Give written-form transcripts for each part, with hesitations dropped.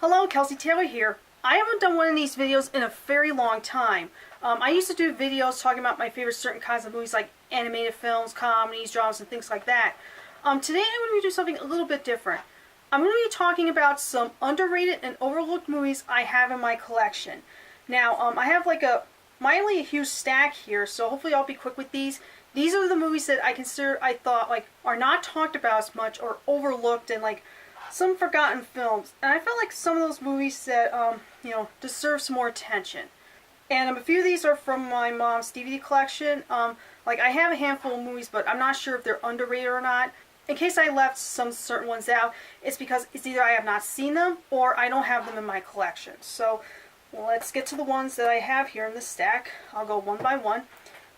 Hello, Kelsey Taylor here. I haven't done one of these videos in a very long time. I used to do videos talking about my favorite certain kinds of movies like animated films, comedies, dramas, and things like that. Today I'm going to do something a little bit different. I'm going to be talking about some underrated and overlooked movies I have in my collection. Now, I have like a huge stack here, so hopefully I'll be quick with these. These are the movies that I thought like are not talked about as much or overlooked and like some forgotten films, and I felt like some of those movies that deserve some more attention. And a few of these are from my mom's DVD collection. Like I have a handful of movies, but I'm not sure if they're underrated or not. In case I left some certain ones out, it's because it's either I have not seen them or I don't have them in my collection. So let's get to the ones that I have here in this stack. I'll go one by one.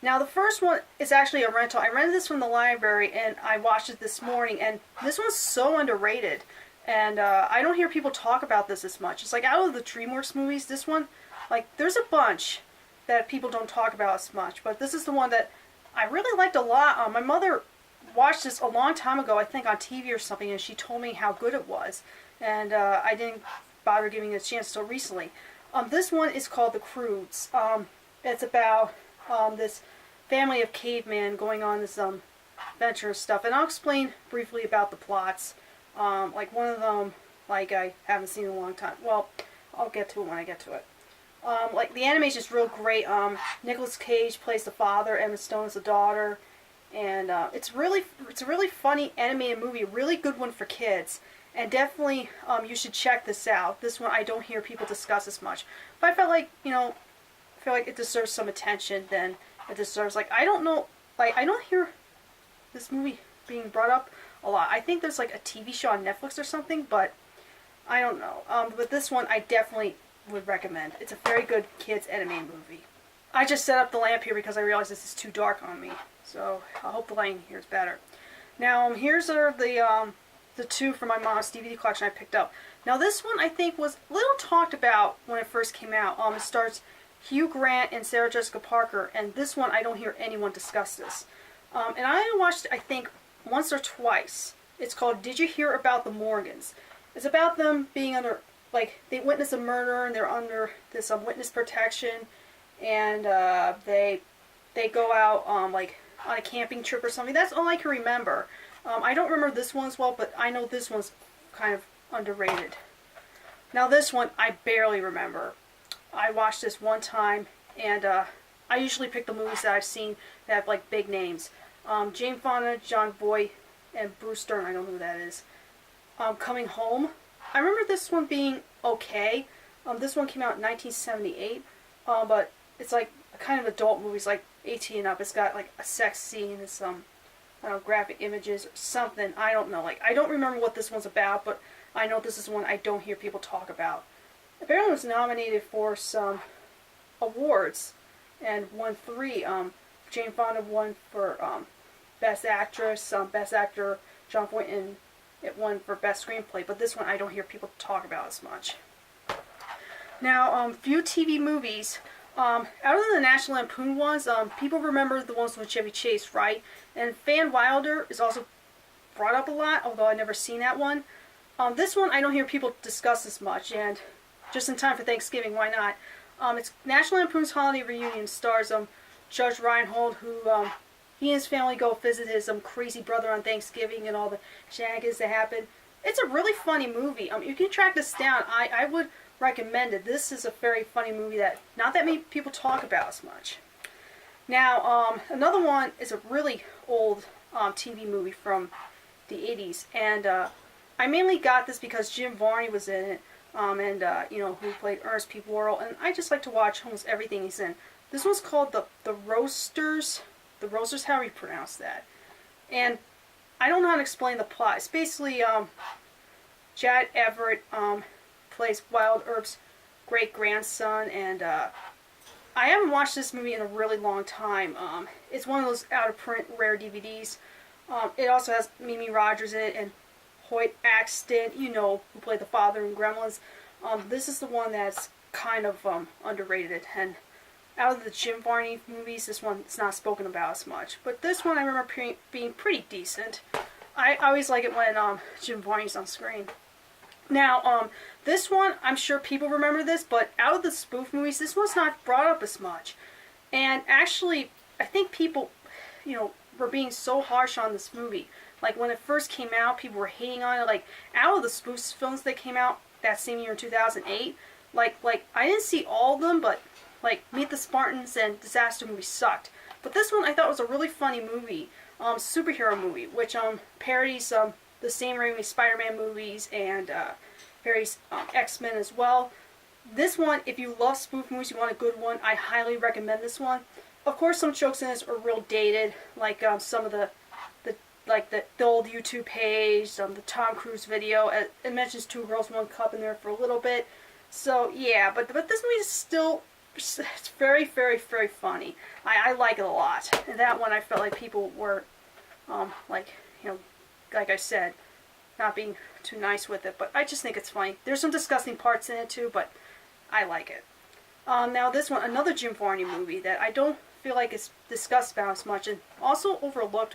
Now the first one is actually a rental. I rented this from the library and I watched it this morning, and this one's so underrated. And I don't hear people talk about this as much. It's like out of the DreamWorks movies, this one, like there's a bunch that people don't talk about as much. But this is the one that I really liked a lot. My mother watched this a long time ago, I think on TV or something, and she told me how good it was. And I didn't bother giving it a chance until recently. This one is called The Croods. It's about this family of cavemen going on this adventure and stuff. And I'll explain briefly about the plots. Like one of them, like I haven't seen in a long time. Well, I'll get to it when I get to it. Like the animation is real great. Nicolas Cage plays the father, Emma Stone is the daughter, and it's a really funny animated movie, really good one for kids. And definitely, you should check this out. This one I don't hear people discuss as much, but I felt like it deserves some attention. Then it deserves I don't hear this movie being brought up a lot. I think there's like a TV show on Netflix or something, but I don't know. But this one I definitely would recommend. It's a very good kids animated movie. I just set up the lamp here because I realized this is too dark on me, so I hope the lighting here is better. Now here's the two from my mom's DVD collection I picked up. Now this one I think was little talked about when it first came out. It stars Hugh Grant and Sarah Jessica Parker, and this one I don't hear anyone discuss this. And I watched it, I think, once or twice. It's called Did You Hear About the Morgans? It's about them being under, they witness a murder and they're under this witness protection, and they go out on a camping trip or something. That's all I can remember. I don't remember this one as well, but I know this one's kind of underrated. Now this one I barely remember. I watched this one time, and I usually pick the movies that I've seen that have big names. Jane Fonda, John Voight, and Bruce Stern. I don't know who that is. Coming Home. I remember this one being okay. This one came out in 1978, but it's like a kind of adult movie. It's like 18 and up. It's got like a sex scene and some graphic images or something. I don't know. I don't remember what this one's about, but I know this is one I don't hear people talk about. Apparently, it was nominated for some awards and won 3. Jane Fonda won for Best Actress, Best Actor, John Voight, and it won for Best Screenplay. But this one I don't hear people talk about as much. Now, few TV movies. Out of the National Lampoon ones, people remember the ones with Chevy Chase, right? And Van Wilder is also brought up a lot, although I've never seen that one. This one I don't hear people discuss as much, and just in time for Thanksgiving, why not? It's National Lampoon's Holiday Reunion. Stars Judge Reinhold, who he and his family go visit his crazy brother on Thanksgiving and all the shenanigans that happen. It's a really funny movie. You can track this down. I would recommend it. This is a very funny movie that not that many people talk about as much. Now, another one is a really old TV movie from the 80s, and I mainly got this because Jim Varney was in it, who played Ernest P. Worrell, and I just like to watch almost everything he's in. This one's called The Roasters. The Roasters, how do you pronounce that? And I don't know how to explain the plot. It's basically Jad Everett plays Wild Earp's great-grandson, and I haven't watched this movie in a really long time. It's one of those out-of-print rare DVDs. It also has Mimi Rogers in it and Hoyt Axton, who played the father in Gremlins. This is the one that's kind of underrated, and out of the Jim Varney movies, this one's not spoken about as much. But this one I remember being pretty decent. I always like it when Jim Varney's on screen. Now, this one, I'm sure people remember this, but out of the spoof movies, this one's not brought up as much. And actually, I think people, were being so harsh on this movie. Like, when it first came out, people were hating on it. Like, out of the spoof films that came out that same year in 2008, like, I didn't see all of them, but, like, Meet the Spartans and Disaster Movie sucked. But this one I thought was a really funny movie, superhero movie, which, parodies, the Sam Raimi Spider-Man movies and, parodies, X-Men as well. This one, if you love spoof movies, you want a good one, I highly recommend this one. Of course, some jokes in this are real dated, like, some of the old YouTube page, the Tom Cruise video. It mentions 2 Girls, 1 Cup in there for a little bit. So, yeah, but this movie is still, it's very, very, very funny. I like it a lot. And that one, I felt like people were, like I said, not being too nice with it. But I just think it's funny. There's some disgusting parts in it, too, but I like it. Now, this one, another Jim Varney movie that I don't feel like it's discussed about as much, and also overlooked.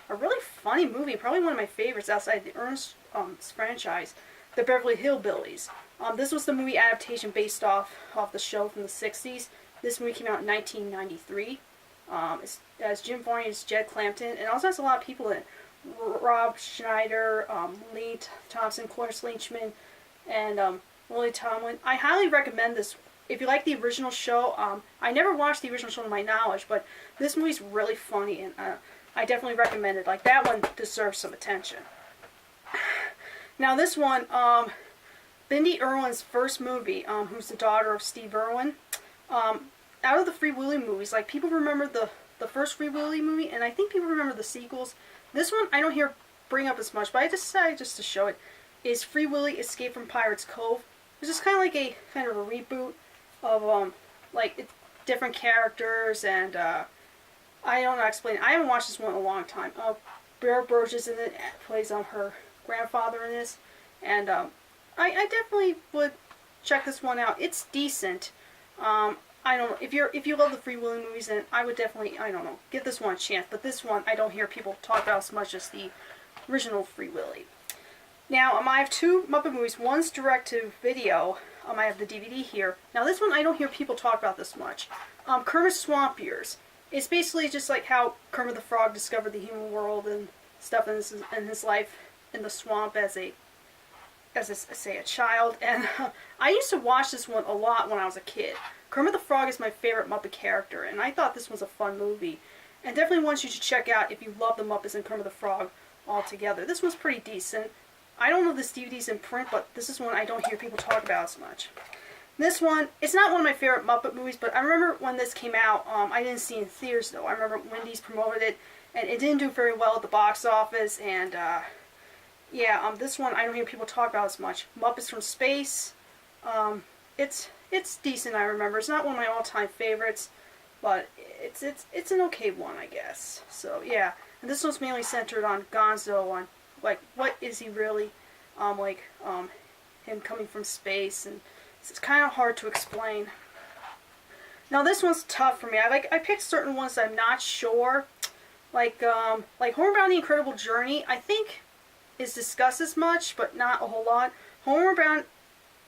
A really funny movie, probably one of my favorites outside the Ernst franchise, The Beverly Hillbillies. This was the movie adaptation based off the show from the 60s. This movie came out in 1993. It has Jim Varney as Jed Clampton, and also has a lot of people in it. Rob Schneider, Lee Thompson, Cloris Leachman, and Lily Tomlin. I highly recommend this. If you like the original show, I never watched the original show to my knowledge, but this movie's really funny, and I definitely recommend it. Like, that one deserves some attention. Now, this one, Bindi Irwin's first movie, who's the daughter of Steve Irwin. Out of the Free Willy movies, like, people remember the first Free Willy movie, and I think people remember the sequels. This one, I don't hear bring up as much, but I decided just to show it, is Free Willy Escape from Pirates Cove. It's just kind of like a reboot of, different characters, and, I don't know how to explain it. I haven't watched this one in a long time. Bear Burgess in it plays her grandfather in this, and I definitely would check this one out. It's decent. I don't know, if you love the Free Willy movies, then I would definitely, give this one a chance. But this one, I don't hear people talk about as much as the original Free Willy. Now, I have 2 Muppet movies. One's direct to video. I have the DVD here. Now, this one I don't hear people talk about this much. Kermit's Swamp Years. It's basically just like how Kermit the Frog discovered the human world and stuff in his life in the swamp as a child. And I used to watch this one a lot when I was a kid. Kermit the Frog is my favorite Muppet character, and I thought this was a fun movie. And definitely one you should check out if you love the Muppets and Kermit the Frog all together. This one's pretty decent. I don't know if this DVD's in print, but this is one I don't hear people talk about as much. This one, it's not one of my favorite Muppet movies, but I remember when this came out, I didn't see it in theaters though. I remember Wendy's promoted it, and it didn't do very well at the box office, and this one I don't hear people talk about as much. Muppets from Space, it's decent, I remember. It's not one of my all-time favorites, but it's an okay one, I guess. So yeah, and this one's mainly centered on Gonzo, on like what is he really, him coming from space, and it's kind of hard to explain. Now this one's tough for me. I picked certain ones that I'm not sure. Like Homer Bound: The Incredible Journey, I think is discussed as much, but not a whole lot. Homer Bound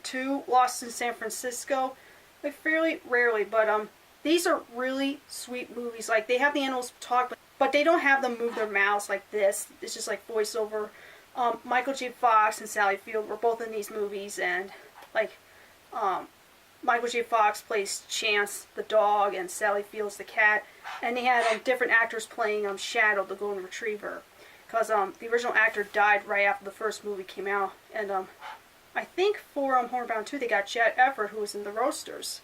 2, Lost in San Francisco, like fairly rarely, but these are really sweet movies. Like, they have the animals talk, but they don't have them move their mouths like this. It's just like voiceover. Michael J. Fox and Sally Field were both in these movies, and Michael J. Fox plays Chance the dog and Sally Field's the cat, and they had different actors playing Shadow the golden retriever, because the original actor died right after the first movie came out, and I think for Homer Bound 2 they got Chet Everett, who was in The Roasters.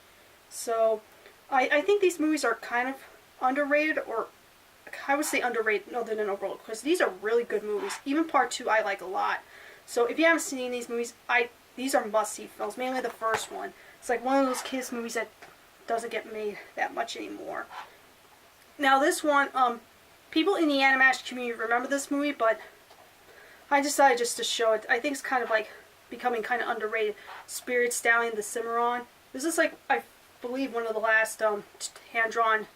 So I think these movies are kind of underrated, or I would say underrated other than overlooked, because these are really good movies. Even Part 2 I like a lot. So if you haven't seen these movies, these are must-see films, mainly the first one. It's like one of those kids' movies that doesn't get made that much anymore. Now this one, people in the Animash community remember this movie, but I decided just to show it. I think it's kind of like becoming kind of underrated. Spirit Stallion the Cimarron. This is like, I believe, one of the last hand-drawn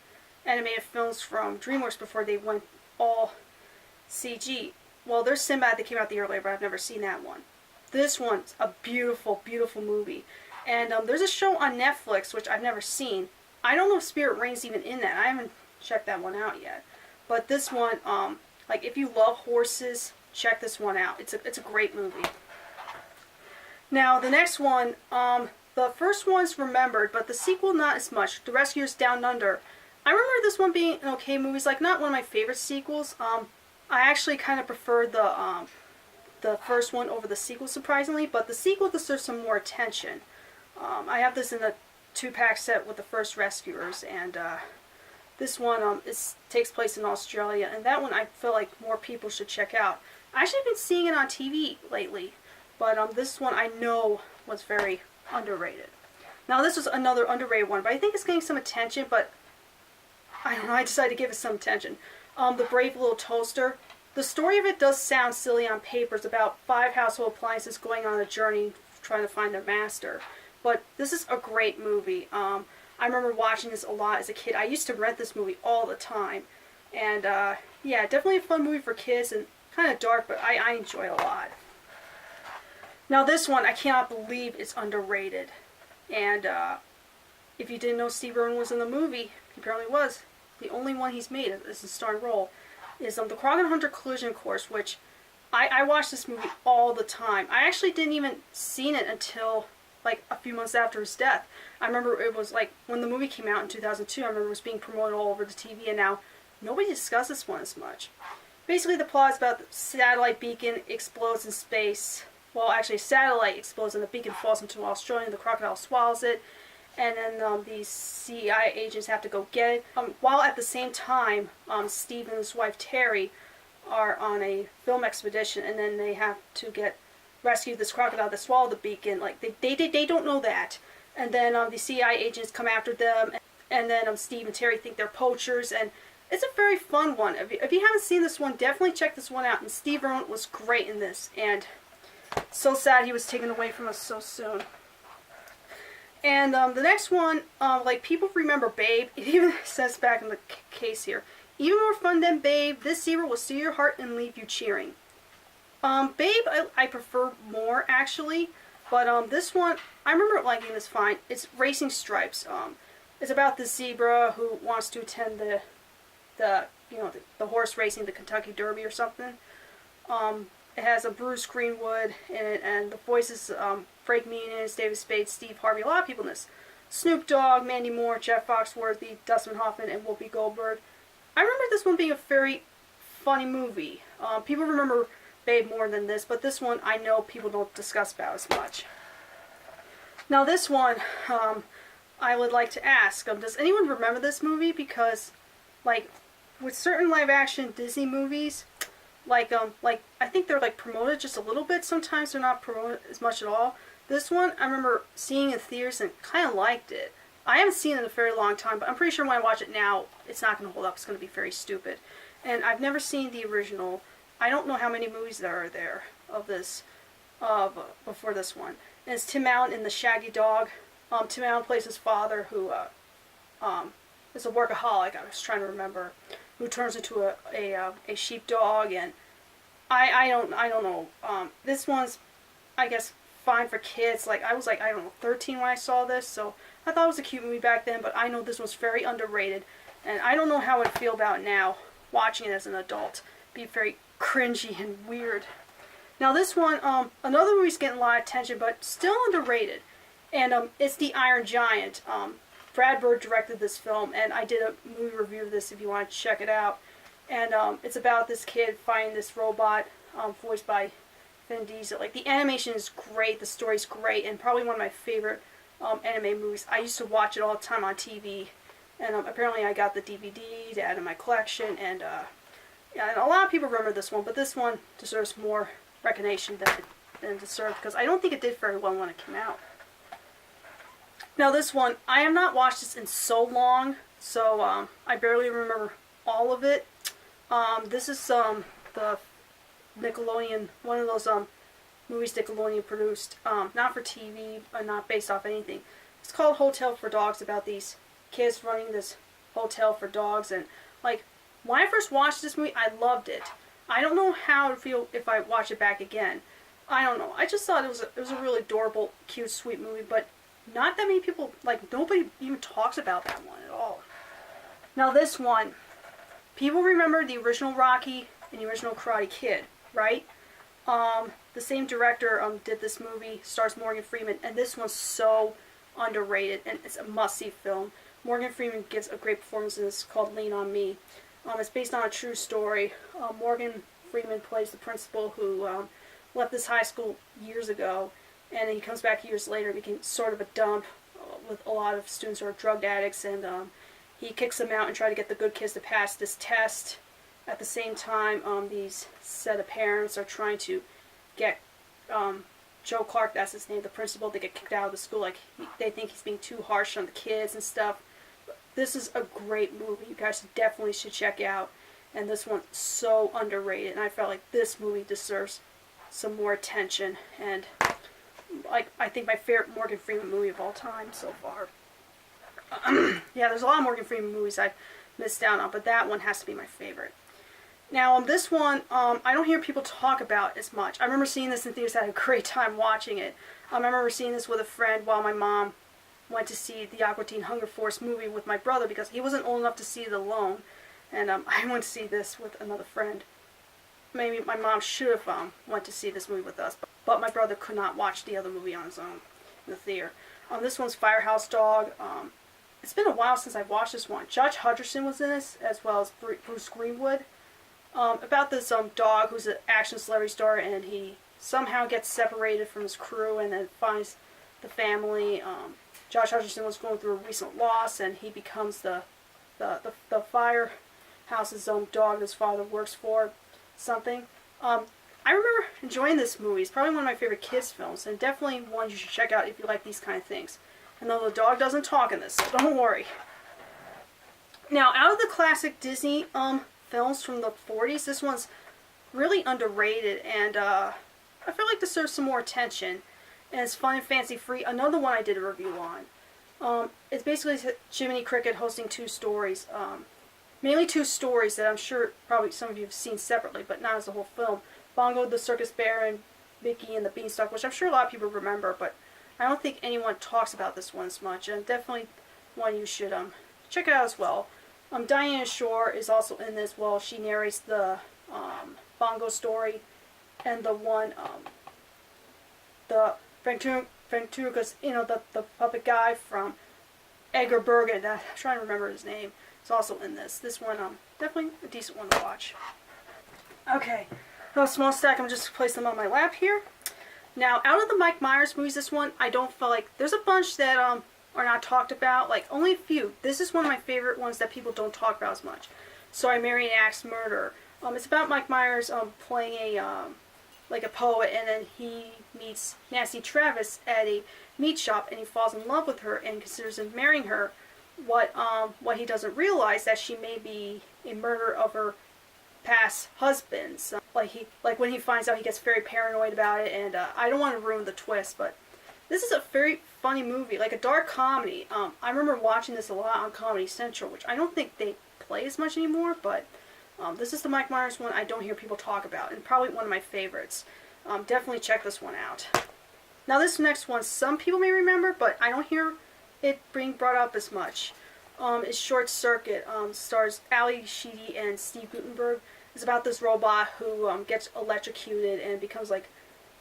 animated films from DreamWorks before they went all CG. Well, there's Sinbad that came out the year later, but I've never seen that one. This one's a beautiful, beautiful movie. And there's a show on Netflix, which I've never seen. I don't know if Spirit Rain's even in that. I haven't checked that one out yet. But this one, like if you love horses, check this one out. It's a great movie. Now, the next one, the first one's remembered, but the sequel not as much. The Rescuers Down Under. I remember this one being an okay movie. It's like not one of my favorite sequels. I actually kind of prefer the first one over the sequel, surprisingly, but the sequel deserves some more attention. I have this in a 2-pack set with the first Rescuers, and this one takes place in Australia, and that one I feel like more people should check out. I actually been seeing it on TV lately, but this one I know was very underrated. Now this was another underrated one, but I think it's getting some attention, but I don't know, I decided to give it some attention. The Brave Little Toaster. The story of it does sound silly on paper. It's about 5 household appliances going on a journey trying to find their master. But this is a great movie. I remember watching this a lot as a kid. I used to rent this movie all the time. And yeah, definitely a fun movie for kids and kind of dark, but I enjoy it a lot. Now this one, I cannot believe it's underrated. And if you didn't know Steve Irwin was in the movie, he apparently was. The only one he's made is a starring role. Is the Croc and Hunter Collision Course, which I watched this movie all the time. I actually didn't even seen it until like a few months after his death. I remember it was like when the movie came out in 2002, I remember it was being promoted all over the TV, and now nobody discusses this one as much. Basically the plot is about the satellite beacon explodes in space. Well, actually a satellite explodes and the beacon falls into Australia and the crocodile swallows it. And then these CIA agents have to go get it. While at the same time, Steve and his wife Terry are on a film expedition, and then they have to rescue this crocodile that swallowed the beacon. Like they don't know that. And then the CIA agents come after them, and then Steve and Terry think they're poachers, and it's a very fun one. If you haven't seen this one, definitely check this one out. And Steve Irwin was great in this, and so sad he was taken away from us so soon. And the next one, like people remember Babe. It even says back in the case here, even more fun than Babe, this zebra will steal your heart and leave you cheering. Babe, I prefer more actually, but this one, I remember liking this fine. It's Racing Stripes. It's about the zebra who wants to attend the horse racing, the Kentucky Derby or something. It has a Bruce Greenwood in it, and the voices, Frank Muniz, David Spade, Steve Harvey, a lot of people in this. Snoop Dogg, Mandy Moore, Jeff Foxworthy, Dustin Hoffman, and Whoopi Goldberg. I remember this one being a very funny movie. People remember Babe more than this, but this one I know people don't discuss about as much. Now this one, I would like to ask, does anyone remember this movie? Because, like, with certain live-action Disney movies, like I think they're like promoted just a little bit. Sometimes they're not promoted as much at all. This one I remember seeing in theaters and kind of liked it. I haven't seen it in a very long time, but I'm pretty sure when I watch it now, it's not going to hold up. It's going to be very stupid. And I've never seen the original. I don't know how many movies there are there of this before this one. And it's Tim Allen in The Shaggy Dog. Tim Allen plays his father, who is a workaholic. I was trying to remember, who turns into a sheepdog, and I don't know. This one's, I guess, fine for kids. Like I was like, I don't know, 13 when I saw this, so I thought it was a cute movie back then. But I know this was very underrated, and I don't know how I'd feel about it now watching it as an adult. Be very cringy and weird. Now this one, another movie's getting a lot of attention, but still underrated, and it's The Iron Giant. Brad Bird directed this film, and I did a movie review of this if you want to check it out. And it's about this kid finding this robot voiced by Vin Diesel. Like, the animation is great, the story's great, and probably one of my favorite anime movies. I used to watch it all the time on TV, and apparently I got the DVD to add to my collection, and yeah, and a lot of people remember this one, but this one deserves more recognition than it deserved, because I don't think it did very well when it came out. Now this one, I have not watched this in so long, so I barely remember all of it. This is the Nickelodeon, one of those movies Nickelodeon produced, not for TV, not based off anything. It's called Hotel for Dogs, about these kids running this hotel for dogs, and like, when I first watched this movie, I loved it. I don't know how I would feel if I watch it back again. I don't know. I just thought it was a really adorable, cute, sweet movie, but not that many people, like, nobody even talks about that one at all. Now this one, people remember the original Rocky and the original Karate Kid, right? The same director did this movie, stars Morgan Freeman, and this one's so underrated, and it's a must-see film. Morgan Freeman gives a great performance in this, called Lean on Me. It's based on a true story. Morgan Freeman plays the principal who left this high school years ago, and he comes back years later and became sort of a dump with a lot of students who are drug addicts, and he kicks them out and tries to get the good kids to pass this test. At the same time, these set of parents are trying to get Joe Clark, that's his name, the principal, to get kicked out of the school. Like, they think he's being too harsh on the kids and stuff. This is a great movie. You guys definitely should check out. And this one's so underrated. And I felt like this movie deserves some more attention. And like, I think my favorite Morgan Freeman movie of all time so far. Yeah, there's a lot of Morgan Freeman movies I've missed out on, but that one has to be my favorite. Now, this one, I don't hear people talk about as much. I remember seeing this in theaters. I had a great time watching it. I remember seeing this with a friend while my mom went to see the Aqua Teen Hunger Force movie with my brother because he wasn't old enough to see it alone. And I went to see this with another friend. Maybe my mom should have went to see this movie with us, but my brother could not watch the other movie on his own in the theater. This one's Firehouse Dog. It's been a while since I've watched this one. Judge Hutcherson was in this, as well as Bruce Greenwood. About this dog who's an action celebrity star, and he somehow gets separated from his crew and then finds the family. Josh Hutcherson was going through a recent loss, and he becomes the firehouse's dog his father works for, something. I remember enjoying this movie. It's probably one of my favorite kids films, and definitely one you should check out if you like these kind of things. And though the dog doesn't talk in this, so don't worry. Now, out of the classic Disney films from the 40s, this one's really underrated, and I feel like deserves some more attention. And it's fun and fancy free. Another one I did a review on. It's basically Jiminy Cricket hosting two stories. Mainly two stories that I'm sure probably some of you have seen separately, but not as a whole film. Bongo the Circus Bear and Mickey and the Beanstalk, which I'm sure a lot of people remember, but I don't think anyone talks about this one as much, and definitely one you should check out as well. Diana Shore is also in this. Well, she narrates the Bongo story, and the one, the Venturecus, the puppet guy from Edgar Bergen. I'm trying to remember his name. Is also in this. This one, definitely a decent one to watch. Okay, a small stack. I'm just place them on my lap here. Now, out of the Mike Myers movies, this one I don't feel like there's a bunch that are not talked about. Like only a few. This is one of my favorite ones that people don't talk about as much. So I Married an Axe Murderer. It's about Mike Myers playing a like a poet, and then he meets Nancy Travis at a meat shop, and he falls in love with her and considers him marrying her. What he doesn't realize that she may be a murderer of her past husbands. Like when he finds out, he gets very paranoid about it, and I don't want to ruin the twist, but this is a very funny movie, like a dark comedy. I remember watching this a lot on Comedy Central, which I don't think they play as much anymore, but this is the Mike Myers one I don't hear people talk about, and probably one of my favorites. Definitely check this one out. Now this next one, some people may remember, but I don't hear it being brought up as much. Is Short Circuit. Stars Ali Sheedy and Steve Guttenberg. It's about this robot who gets electrocuted and becomes like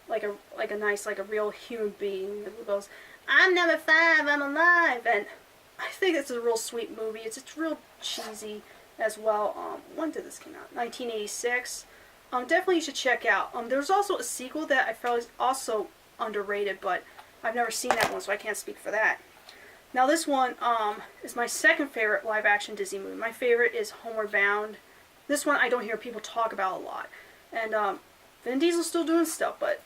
a real human being who goes, "I'm number 5, I'm alive." And I think it's a real sweet movie. It's real cheesy as well. When did this come out? 1986. Definitely you should check out. There's also a sequel that I felt is also underrated, but I've never seen that one, so I can't speak for that. Now this one is my second favorite live action Disney movie. My favorite is Homeward Bound. This one I don't hear people talk about a lot. And Vin Diesel's still doing stuff, but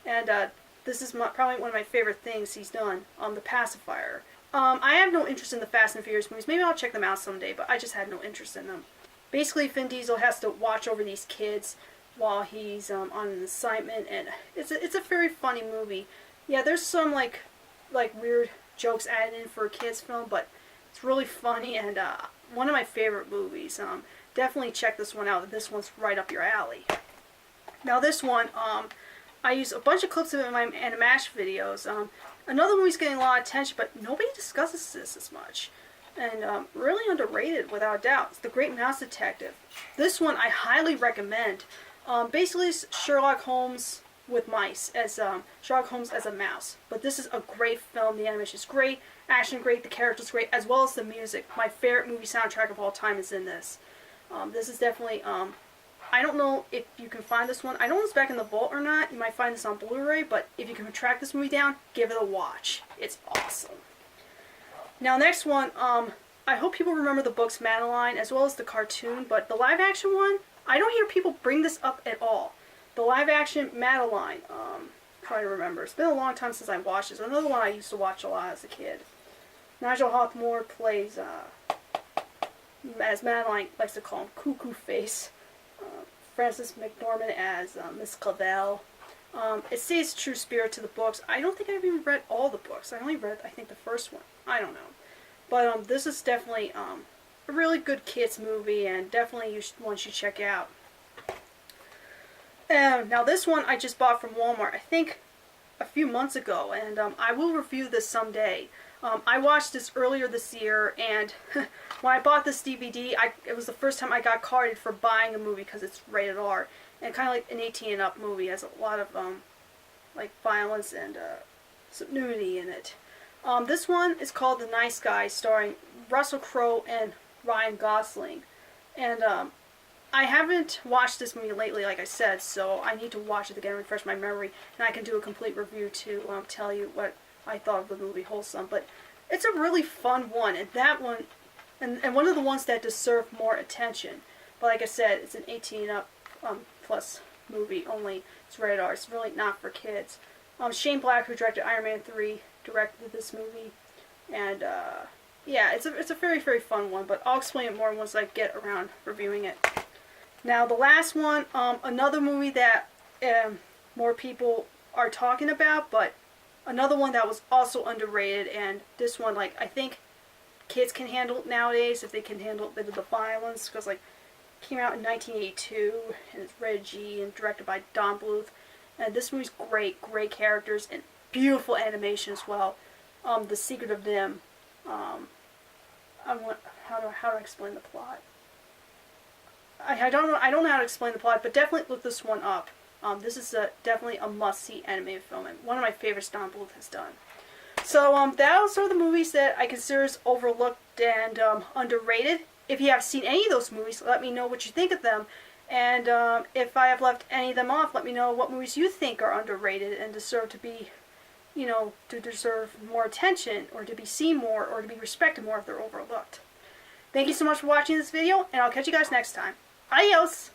and this is probably one of my favorite things he's done. The Pacifier. I have no interest in the Fast and Furious movies. Maybe I'll check them out someday, but I just had no interest in them. Basically, Vin Diesel has to watch over these kids while he's on an assignment, and it's a very funny movie. Yeah, there's some like weird jokes added in for a kids film, but it's really funny and one of my favorite movies. Definitely check this one out. This one's right up your alley. Now this one, I use a bunch of clips of it in my Animash videos. Another movie's getting a lot of attention, but nobody discusses this as much. And really underrated, without a doubt. It's The Great Mouse Detective. This one I highly recommend. Basically, it's Sherlock Holmes with mice, as Sherlock Holmes as a mouse. But this is a great film. The animation is great, action great, the characters great, as well as the music. My favorite movie soundtrack of all time is in this. This is definitely, I don't know if you can find this one. I don't know if it's back in the vault or not. You might find this on Blu-ray, but if you can track this movie down, give it a watch. It's awesome. Now, next one, I hope people remember the books Madeline as well as the cartoon, but the live-action one, I don't hear people bring this up at all. The live-action Madeline, try to remember. It's been a long time since I watched this. Another one I used to watch a lot as a kid. Nigel Hawthmore plays, as Madeline likes to call him, Cuckoo Face. Frances McDormand as Miss Clavel. It stays true spirit to the books. I don't think I've even read all the books. I only read, I think, the first one. I don't know. But this is definitely a really good kids movie, and definitely one you should check out. Now this one I just bought from Walmart, I think a few months ago, and I will review this someday. I watched this earlier this year, and when I bought this DVD, it was the first time I got carded for buying a movie because it's rated R, and kind of like an 18 and up movie. It has a lot of like violence and some nudity in it. This one is called The Nice Guy, starring Russell Crowe and Ryan Gosling, and I haven't watched this movie lately, like I said, so I need to watch it again and refresh my memory, and I can do a complete review to tell you what I thought of the movie Wholesome. But it's a really fun one, and that one, and one of the ones that deserve more attention. But like I said, it's an 18 up plus movie only. It's rated R. It's really not for kids. Shane Black, who directed Iron Man 3, directed this movie, and yeah, it's a very, very fun one. But I'll explain it more once I get around reviewing it. Now the last one, another movie that more people are talking about, but another one that was also underrated, and this one, like, I think kids can handle it nowadays if they can handle a bit of the violence, because, like, it came out in 1982, and it's rated G, and directed by Don Bluth, and this movie's great, great characters, and beautiful animation as well. The Secret of Nim. How do I explain the plot? I don't know how to explain the plot, but definitely look this one up. This is definitely a must-see animated film, and one of my favorites Don Bluth has done. So those are the movies that I consider as overlooked and underrated. If you have seen any of those movies, let me know what you think of them. And if I have left any of them off, let me know what movies you think are underrated and deserve to be, to deserve more attention, or to be seen more, or to be respected more if they're overlooked. Thank you so much for watching this video, and I'll catch you guys next time. Adios!